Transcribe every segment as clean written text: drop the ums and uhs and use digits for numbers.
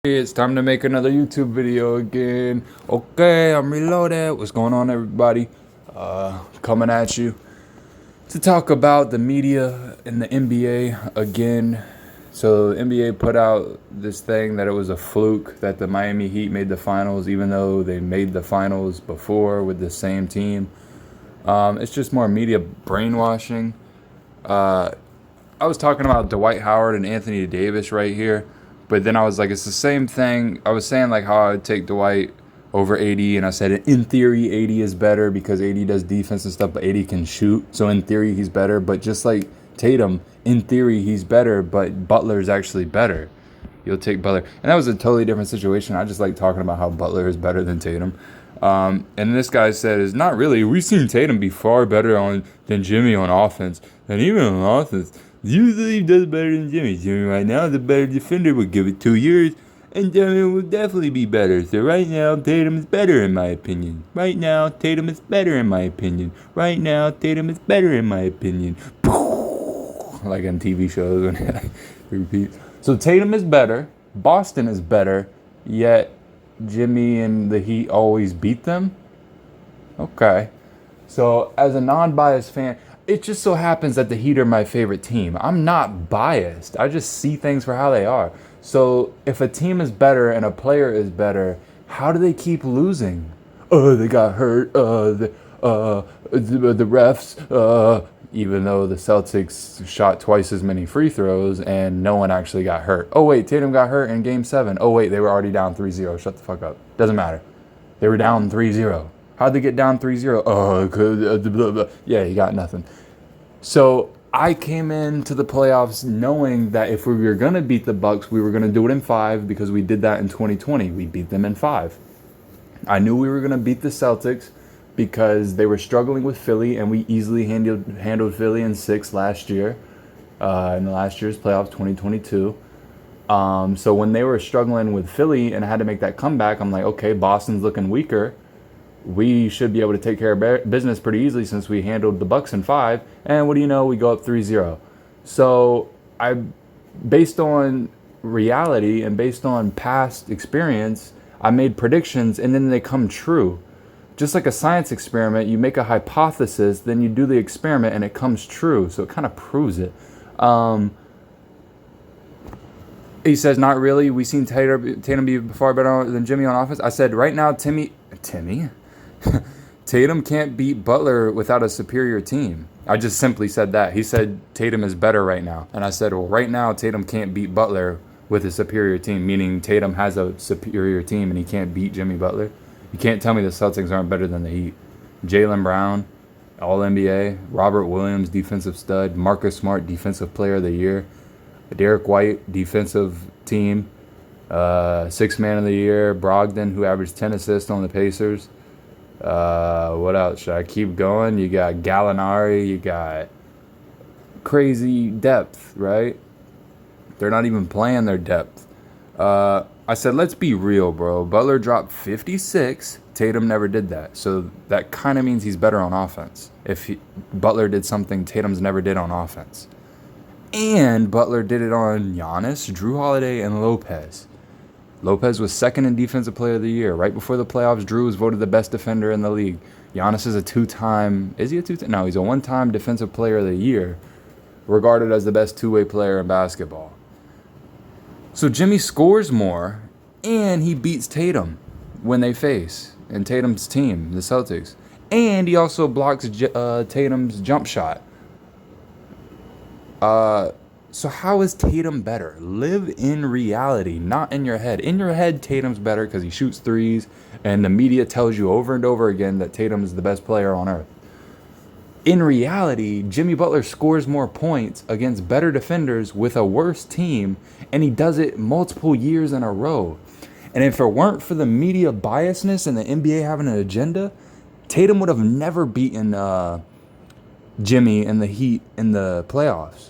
It's time to make another YouTube video again. Okay, I'm reloaded. What's going on, everybody? Coming at you to talk about the media in the NBA again. So the NBA put out this thing that it was a fluke that the Miami Heat made the finals, even though they made the finals before with the same team. It's just more media brainwashing. I was talking about Dwight Howard and Anthony Davis right here. But then I was like, it's the same thing. I was saying like how I would take Dwight over AD, and I said in theory AD is better because AD does defense and stuff, but AD can shoot. So in theory he's better. But just like Tatum, in theory he's better, but Butler's actually better. You'll take Butler. And that was a totally different situation. I just like talking about how Butler is better than Tatum. And this guy said, "Is not really. We've seen Tatum be far better than Jimmy on offense, and even on offense. Usually he does better than Jimmy. Jimmy right now is a better defender. We'll give it 2 years, and Jimmy will definitely be better. So right now, Tatum is better in my opinion. Right now, Tatum is better in my opinion. Right now, Tatum is better in my opinion." Like on TV shows when it repeats. So Tatum is better. Boston is better. Yet Jimmy and the Heat always beat them. Okay. So as a non-biased fan, it just so happens that the Heat are my favorite team. I'm not biased. I just see things for how they are. So if a team is better and a player is better, how do they keep losing? They got hurt. The refs. Even though the Celtics shot twice as many free throws and no one actually got hurt. Oh wait, Tatum got hurt in Game 7. Oh wait, they were already down 3-0. Shut the fuck up. Doesn't matter. They were down 3-0. How'd they get down 3-0? Yeah, you got nothing. So I came into the playoffs knowing that if we were going to beat the Bucks, we were going to do it in 5 because we did that in 2020. We beat them in 5. I knew we were going to beat the Celtics because they were struggling with Philly, and we easily handled Philly in 6 last year, in the last year's playoffs, 2022. So when they were struggling with Philly and I had to make that comeback, I'm like, okay, Boston's looking weaker. We should be able to take care of business pretty easily since we handled the Bucks in 5. And what do you know? We go up 3-0. So based on reality and based on past experience, I made predictions and then they come true. Just like a science experiment, you make a hypothesis, then you do the experiment and it comes true. So it kind of proves it. He says, not really. We've seen Tatum be far better than Jimmy on offense. I said, right now, Timmy? Tatum can't beat Butler without a superior team. I just simply said that. He said Tatum is better right now. And I said, well, right now, Tatum can't beat Butler with a superior team, meaning Tatum has a superior team and he can't beat Jimmy Butler. You can't tell me the Celtics aren't better than the Heat. Jaylen Brown, All-NBA. Robert Williams, defensive stud. Marcus Smart, defensive player of the year. Derek White, defensive team. Sixth man of the year. Brogdon, who averaged 10 assists on the Pacers. What else? Should I keep going? You got Gallinari. You got crazy depth, right? They're not even playing their depth. I said, let's be real, bro. Butler dropped 56. Tatum never did that. So that kind of means he's better on offense. If Butler did something Tatum's never did on offense. And Butler did it on Giannis, Drew Holiday, and Lopez. Lopez was second in Defensive Player of the Year. Right before the playoffs, Drew was voted the best defender in the league. Giannis is a two-time... Is he a two-time? No, he's a one-time Defensive Player of the Year, regarded as the best two-way player in basketball. So Jimmy scores more, and he beats Tatum when they face, and Tatum's team, the Celtics. And he also blocks Tatum's jump shot. So how is Tatum better? Live in reality, not in your head. In your head, Tatum's better because he shoots threes, and the media tells you over and over again that Tatum is the best player on earth. In reality, Jimmy Butler scores more points against better defenders with a worse team, and he does it multiple years in a row. And if it weren't for the media biasness and the NBA having an agenda, Tatum would have never beaten Jimmy and the Heat in the playoffs.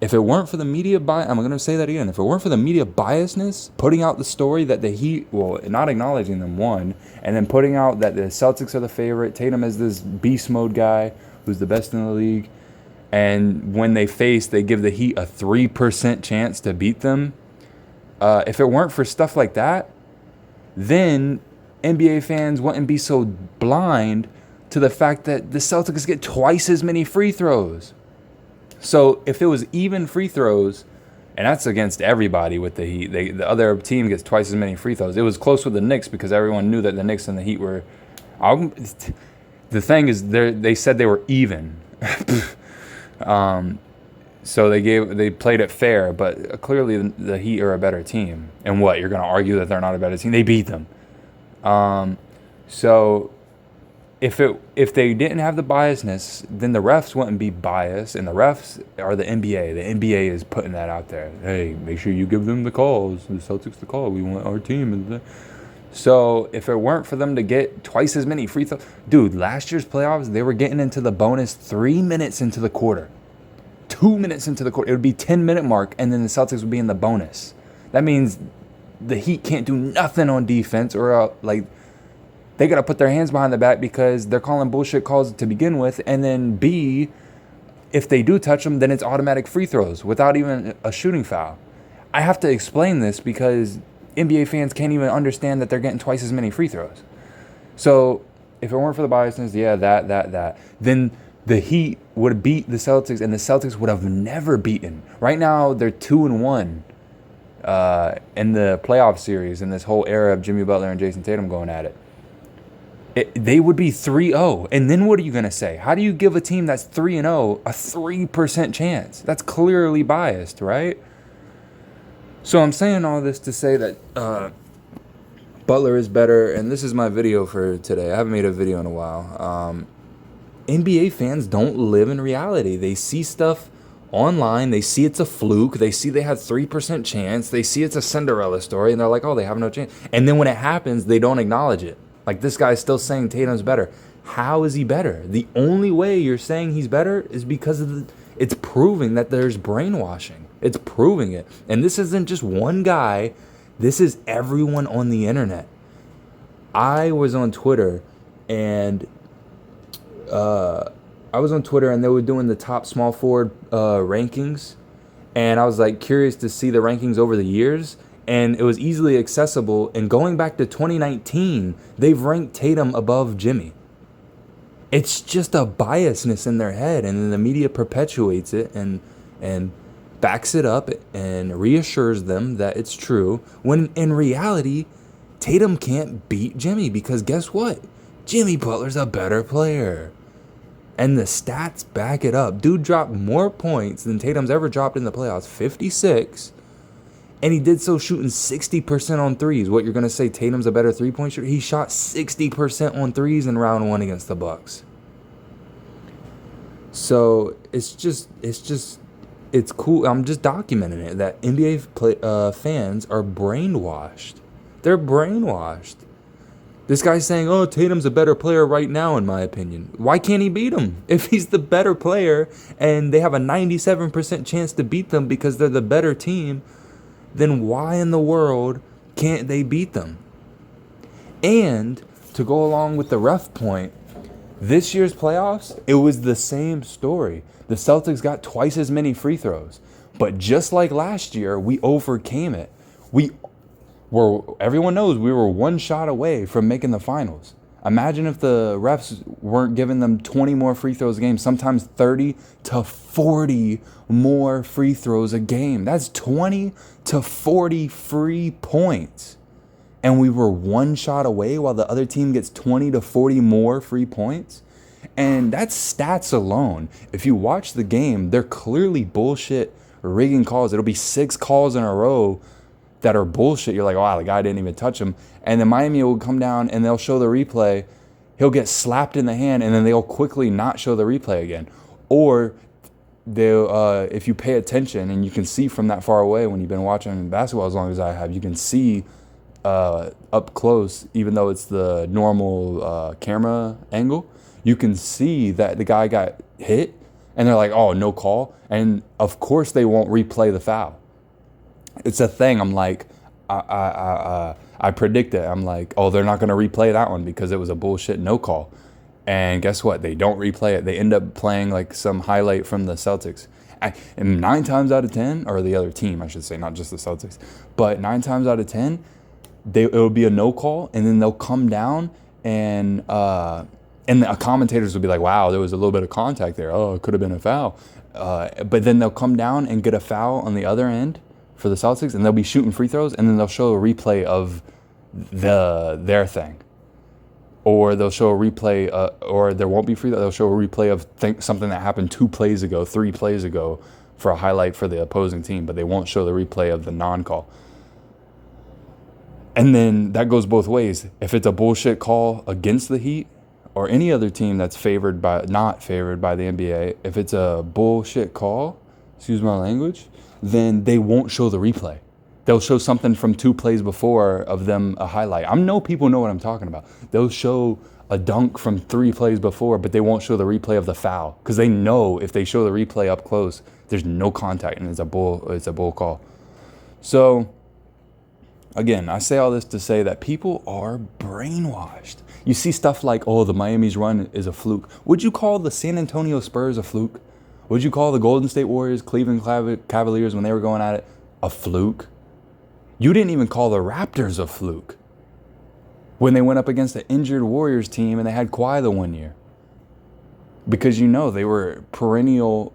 If it weren't for the media I'm going to say that again. If it weren't for the media biasness, putting out the story that the Heat, well, not acknowledging them, won, and then putting out that the Celtics are the favorite, Tatum is this beast mode guy who's the best in the league, and when they face, they give the Heat a 3% chance to beat them. If it weren't for stuff like that, then NBA fans wouldn't be so blind to the fact that the Celtics get twice as many free throws. So if it was even free throws, and that's against everybody with the Heat, the other team gets twice as many free throws. It was close with the Knicks because everyone knew that the Knicks and the Heat were. The thing is, they said they were even. So they played it fair, but clearly the Heat are a better team. And what, you're going to argue that they're not a better team? They beat them. So if they didn't have the biasness, then the refs wouldn't be biased, and the refs are the NBA. The NBA is putting that out there. Hey, make sure you give them the calls, the Celtics the call. We want our team. So if it weren't for them to get twice as many free throws, dude, last year's playoffs, they were getting into the bonus 3 minutes into the quarter. 2 minutes into the quarter. It would be 10-minute mark, and then the Celtics would be in the bonus. That means the Heat can't do nothing on defense, or they got to put their hands behind the back because they're calling bullshit calls to begin with. And then B, if they do touch them, then it's automatic free throws without even a shooting foul. I have to explain this because NBA fans can't even understand that they're getting twice as many free throws. So if it weren't for the biasness, then the Heat would have beat the Celtics, and the Celtics would have never beaten. Right now, they're 2-1 in the playoff series in this whole era of Jimmy Butler and Jason Tatum going at it. They would be 3-0. And then what are you going to say? How do you give a team that's 3-0 a 3% chance? That's clearly biased, right? So I'm saying all this to say that Butler is better, and this is my video for today. I haven't made a video in a while. NBA fans don't live in reality. They see stuff online. They see it's a fluke. They see they had 3% chance. They see it's a Cinderella story, and they're like, oh, they have no chance. And then when it happens, they don't acknowledge it. Like, this guy's still saying Tatum's better. How is he better? The only way you're saying he's better is because it's proving that there's brainwashing. It's proving it. And this isn't just one guy. This is everyone on the internet. I was on Twitter, and they were doing the top small forward rankings. And I was like curious to see the rankings over the years. And it was easily accessible. And going back to 2019, they've ranked Tatum above Jimmy. It's just a biasness in their head, and then the media perpetuates it and backs it up and reassures them that it's true, when in reality, Tatum can't beat Jimmy because guess what? Jimmy Butler's a better player. And the stats back it up. Dude dropped more points than Tatum's ever dropped in the playoffs, 56. And he did so shooting 60% on threes. What, you're going to say Tatum's a better three-point shooter? He shot 60% on threes in round one against the Bucks. So it's cool. I'm just documenting it, that NBA fans are brainwashed. They're brainwashed. This guy's saying, oh, Tatum's a better player right now, in my opinion. Why can't he beat him? If he's the better player and they have a 97% chance to beat them because they're the better team, then why in the world can't they beat them? And to go along with the ref point, this year's playoffs, it was the same story. The Celtics got twice as many free throws. But just like last year, we overcame it. Everyone knows we were one shot away from making the finals. Imagine if the refs weren't giving them 20 more free throws a game, sometimes 30 to 40 more free throws a game. That's 20 to 40 free points. And we were one shot away while the other team gets 20 to 40 more free points. And that's stats alone. If you watch the game, they're clearly bullshit rigging calls. It'll be 6 calls in a row that are bullshit. You're like, wow, the guy didn't even touch him. And then Miami will come down and they'll show the replay. He'll get slapped in the hand, and then they'll quickly not show the replay again. Or they'll, if you pay attention, and you can see from that far away when you've been watching basketball as long as I have, you can see up close, even though it's the normal camera angle, you can see that the guy got hit, and they're like, oh, no call. And of course they won't replay the foul. It's a thing. I'm like, I predict it. I'm like, oh, they're not going to replay that one because it was a bullshit no call. And guess what? They don't replay it. They end up playing like some highlight from the Celtics. And 9 times out of 10, or the other team, I should say, not just the Celtics, but 9 times out of 10, it'll be a no call, and then they'll come down and the commentators will be like, wow, there was a little bit of contact there. Oh, it could have been a foul. But then they'll come down and get a foul on the other end for the Celtics, and they'll be shooting free throws, and then they'll show a replay of their thing. Or they'll show a replay, or there won't be free throw. They'll show a replay of something that happened 2 plays ago, 3 plays ago for a highlight for the opposing team, but they won't show the replay of the non-call. And then that goes both ways. If it's a bullshit call against the Heat or any other team that's not favored by the NBA, if it's a bullshit call, excuse my language, then they won't show the replay. They'll show something from 2 plays before of them, a highlight. I know people know what I'm talking about. They'll show a dunk from 3 plays before, but they won't show the replay of the foul because they know if they show the replay up close, there's no contact and it's a bull call. So again, I say all this to say that people are brainwashed. You see stuff like, oh, the Miami's run is a fluke. Would you call the San Antonio Spurs a fluke? Would you call the Golden State Warriors, Cleveland Cavaliers when they were going at it a fluke? You didn't even call the Raptors a fluke when they went up against the injured Warriors team and they had Kawhi the one year. Because they were perennial,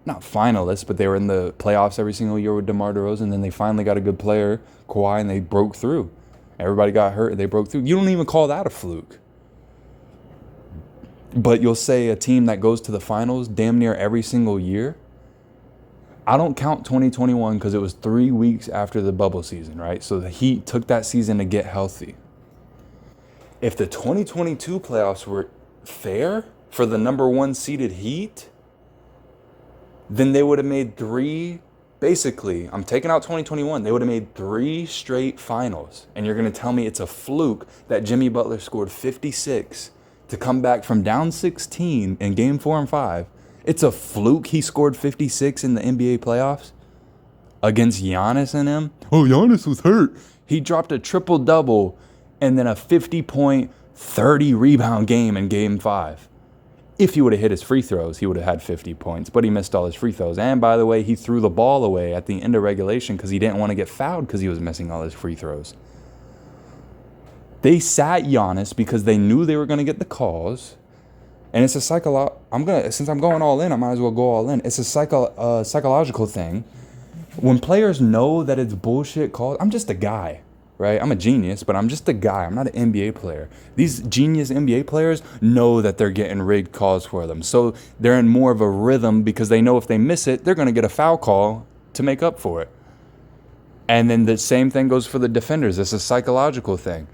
not finalists, but they were in the playoffs every single year with DeMar DeRozan, and then they finally got a good player, Kawhi, and they broke through. Everybody got hurt, and they broke through. You don't even call that a fluke. But you'll say a team that goes to the finals damn near every single year. I don't count 2021 because it was 3 weeks after the bubble season, right? So the Heat took that season to get healthy. If the 2022 playoffs were fair for the number 1 seeded Heat, then they would have made 3, basically, I'm taking out 2021, they would have made 3 straight finals. And you're going to tell me it's a fluke that Jimmy Butler scored 56 to come back from down 16 in game 4 and 5. It's a fluke he scored 56 in the NBA playoffs against Giannis and him. Oh, Giannis was hurt. He dropped a triple-double and then a 50-point, 30-rebound game in game 5. If he would have hit his free throws, he would have had 50 points, but he missed all his free throws. And by the way, he threw the ball away at the end of regulation because he didn't want to get fouled because he was missing all his free throws. They sat Giannis because they knew they were going to get the calls. And it's a since I'm going all in, I might as well go all in. It's a psychological thing. When players know that it's bullshit calls, I'm just a guy, right? I'm a genius, but I'm just a guy. I'm not an NBA player. These genius NBA players know that they're getting rigged calls for them. So they're in more of a rhythm because they know if they miss it, they're going to get a foul call to make up for it. And then the same thing goes for the defenders. It's a psychological thing.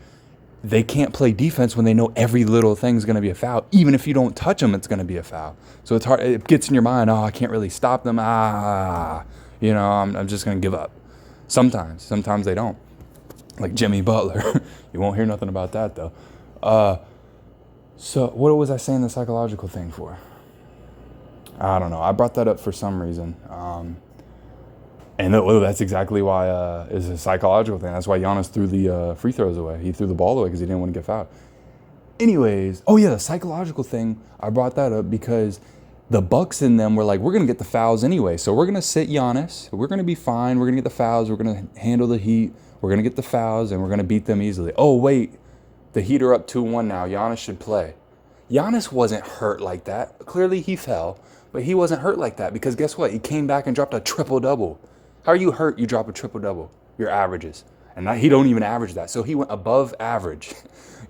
They can't play defense when they know every little thing's going to be a foul. Even if you don't touch them, it's going to be a foul. So it's hard. It gets in your mind, I can't really stop them. I'm just going to give up. Sometimes they don't. Like Jimmy Butler. You won't hear nothing about that, though. So what was I saying the psychological thing for? I don't know. I brought that up for some reason. And that's exactly why it's a psychological thing. That's why Giannis threw the free throws away. He threw the ball away because he didn't want to get fouled. Anyways, the psychological thing, I brought that up because the Bucks in them were like, we're going to get the fouls anyway. So we're going to sit Giannis. We're going to be fine. We're going to get the fouls. We're going to handle the Heat. We're going to get the fouls, and we're going to beat them easily. Oh, wait. The Heat are up 2-1 now. Giannis should play. Giannis wasn't hurt like that. Clearly he fell, but he wasn't hurt like that because guess what? He came back and dropped a triple-double. How are you hurt? You drop a triple-double. Your averages. And he don't even average that. So he went above average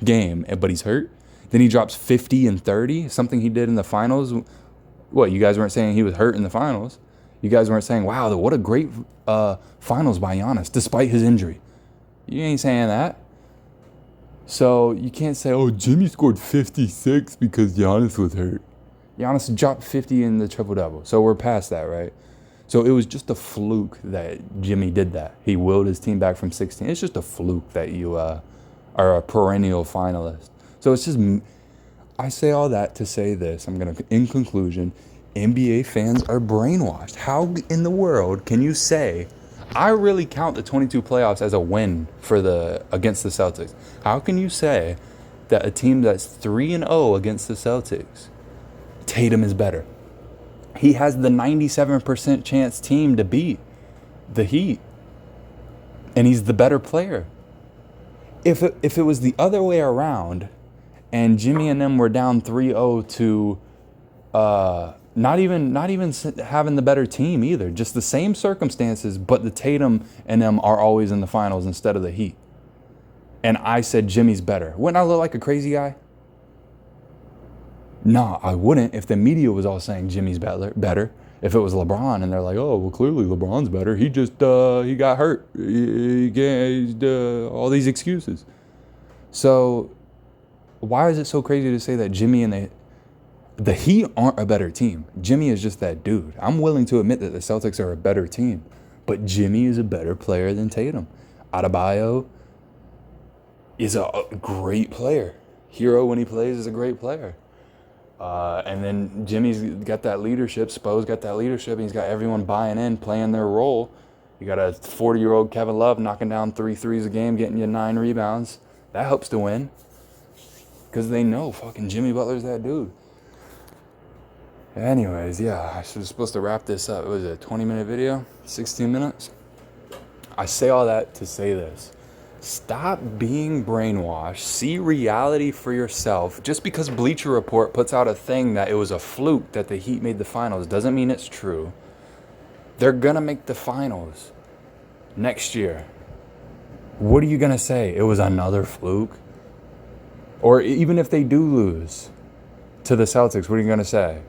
game, but he's hurt. Then he drops 50 and 30, something he did in the finals. What, you guys weren't saying he was hurt in the finals? You guys weren't saying, wow, what a great finals by Giannis, despite his injury. You ain't saying that. So you can't say, oh, Jimmy scored 56 because Giannis was hurt. Giannis dropped 50 in the triple-double. So we're past that, right? So it was just a fluke that Jimmy did that. He willed his team back from 16. It's just a fluke that you are a perennial finalist. So it's just, I say all that to say this. In conclusion, NBA fans are brainwashed. How in the world can you say, I really count the 22 playoffs as a win against the Celtics. How can you say that a team that's 3-0 against the Celtics, Tatum is better? He has the 97% chance team to beat the Heat, and he's the better player. If it was the other way around, and Jimmy and them were down 3-0 to not even having the better team either, just the same circumstances, but the Tatum and them are always in the finals instead of the Heat, and I said Jimmy's better, wouldn't I look like a crazy guy? No, I wouldn't if the media was all saying Jimmy's better. If it was LeBron and they're like, oh, well, clearly LeBron's better. He just, he got hurt. All these excuses. So why is it so crazy to say that Jimmy and the Heat aren't a better team? Jimmy is just that dude. I'm willing to admit that the Celtics are a better team, but Jimmy is a better player than Tatum. Adebayo is a great player. Hero when he plays is a great player. And then Jimmy's got that leadership. Spo's got that leadership. And he's got everyone buying in, playing their role. You got a 40-year-old Kevin Love knocking down 3 threes a game, getting you 9 rebounds. That helps to win. Because they know fucking Jimmy Butler's that dude. Anyways, yeah, I was supposed to wrap this up. It was a 20-minute video, 16 minutes. I say all that to say this. Stop being brainwashed. See reality for yourself. Just because Bleacher Report puts out a thing that it was a fluke that the Heat made the finals doesn't mean it's true. They're going to make the finals next year. What are you going to say? It was another fluke? Or even if they do lose to the Celtics, what are you going to say?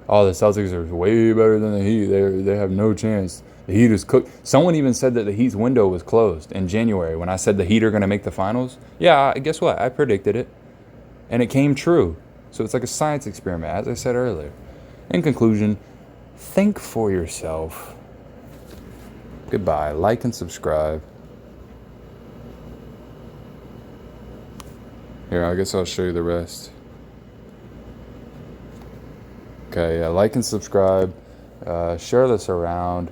Oh, the Celtics are way better than the Heat. They have no chance. The Heat is cooked. Someone even said that the Heat's window was closed in January when I said the Heat are going to make the finals. Yeah, guess what? I predicted it. And it came true. So it's like a science experiment, as I said earlier. In conclusion, think for yourself. Goodbye. Like and subscribe. Here, I guess I'll show you the rest. Okay, yeah, like and subscribe. Share this around.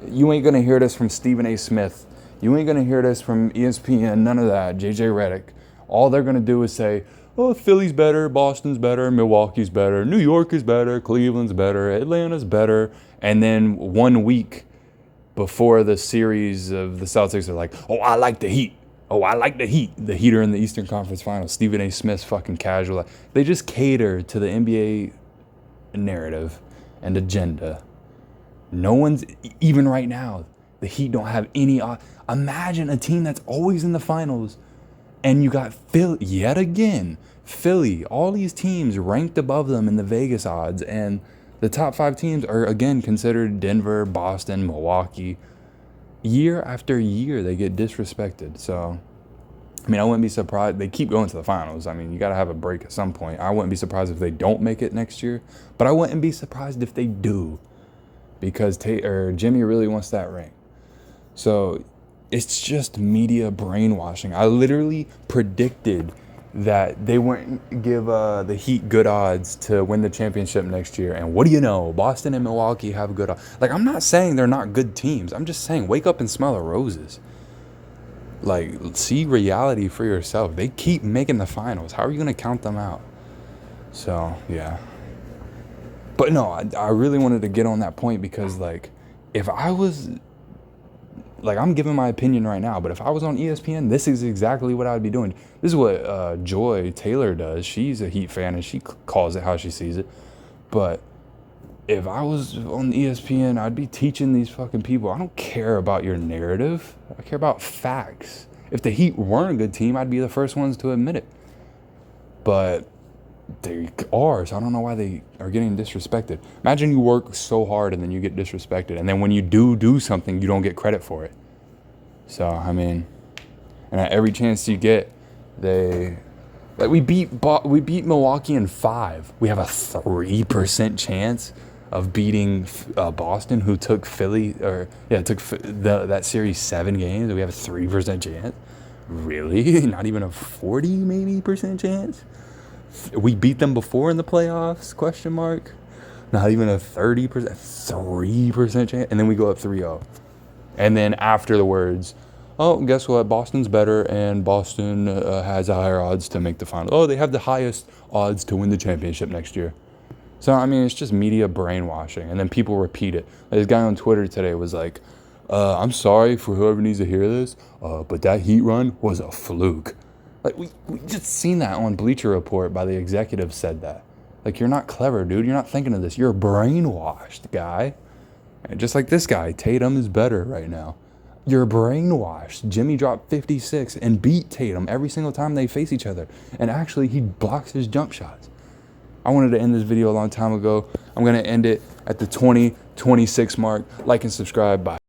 You ain't going to hear this from Stephen A. Smith. You ain't going to hear this from ESPN, none of that, JJ Redick. All they're going to do is say, oh, Philly's better, Boston's better, Milwaukee's better, New York is better, Cleveland's better, Atlanta's better. And then 1 week before the series of the Celtics, they're like, oh, I like the Heat. Oh, I like the Heat. The Heat are in the Eastern Conference Finals. Stephen A. Smith's fucking casual. They just cater to the NBA narrative and agenda. No one's, even right now, the Heat don't have any. Imagine a team that's always in the finals, and you got Philly, yet again, Philly, all these teams ranked above them in the Vegas odds, and the top 5 teams are, again, considered Denver, Boston, Milwaukee. Year after year, they get disrespected. So, I mean, I wouldn't be surprised. They keep going to the finals. I mean, you got to have a break at some point. I wouldn't be surprised if they don't make it next year, but I wouldn't be surprised if they do. Because Jimmy really wants that ring. So it's just media brainwashing. I literally predicted that they wouldn't give the Heat good odds to win the championship next year. And what do you know? Boston and Milwaukee have good odds. Like, I'm not saying they're not good teams. I'm just saying wake up and smell the roses. Like, see reality for yourself. They keep making the finals. How are you going to count them out? So, yeah. But no, I really wanted to get on that point because, like, if I was, like, I'm giving my opinion right now, but if I was on ESPN, this is exactly what I would be doing. This is what Joy Taylor does. She's a Heat fan, and she calls it how she sees it. But if I was on ESPN, I'd be teaching these fucking people, I don't care about your narrative. I care about facts. If the Heat weren't a good team, I'd be the first ones to admit it. But they are, so I don't know why they are getting disrespected. Imagine you work so hard and then you get disrespected, and then when you do something, you don't get credit for it. So, I mean, and at every chance you get, we beat Milwaukee in 5. We have a 3% chance of beating Boston, who took that series 7 games. We have a 3% chance. Really? Not even a 40 maybe percent chance? We beat them before in the playoffs, question mark. Not even a 30%, 3% chance. And then we go up 3-0. And then after the words, oh, guess what? Boston's better, and Boston has higher odds to make the final. Oh, they have the highest odds to win the championship next year. So, I mean, it's just media brainwashing, and then people repeat it. This guy on Twitter today was like, I'm sorry for whoever needs to hear this, but that Heat run was a fluke. Like, we just seen that on Bleacher Report by the executive said that. Like, you're not clever, dude. You're not thinking of this. You're brainwashed, guy. And just like this guy, Tatum is better right now. You're brainwashed. Jimmy dropped 56 and beat Tatum every single time they face each other. And actually, he blocks his jump shots. I wanted to end this video a long time ago. I'm going to end it at the 20:26 mark. Like and subscribe. Bye.